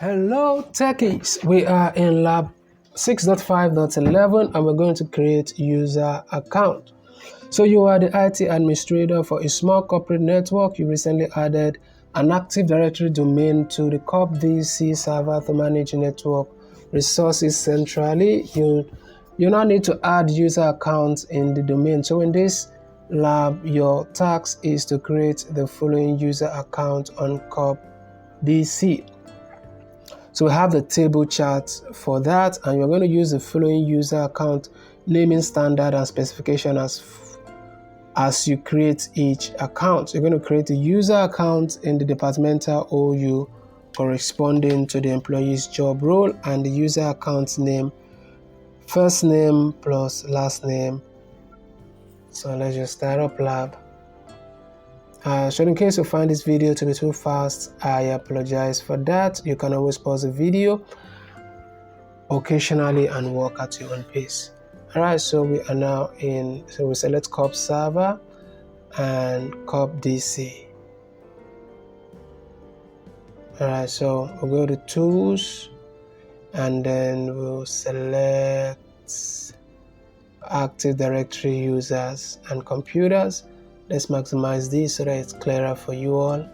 Hello techies, we are in lab 6.5.11 and we're going to create user account. So you are the IT administrator for a small corporate network. You recently added an Active Directory domain to the CompTIA server to manage network resources centrally. You now need to add user accounts in the domain. So in this lab, your task is to create the following user account on CompTIA. So we have the table chart for that, and you're going to use the following user account naming standard and specification as you create each account. You're going to create a user account in the departmental OU corresponding to the employee's job role, and the user account name, first name plus last name. So let's just start up lab. So in case you find this video to be too fast, I apologize for that. You can always pause the video occasionally and work at your own pace. Alright, so we are now so we select COP server and COP DC. Alright, so we'll go to tools and then we'll select Active Directory users and computers. Let's maximize this so that it's clearer for you all.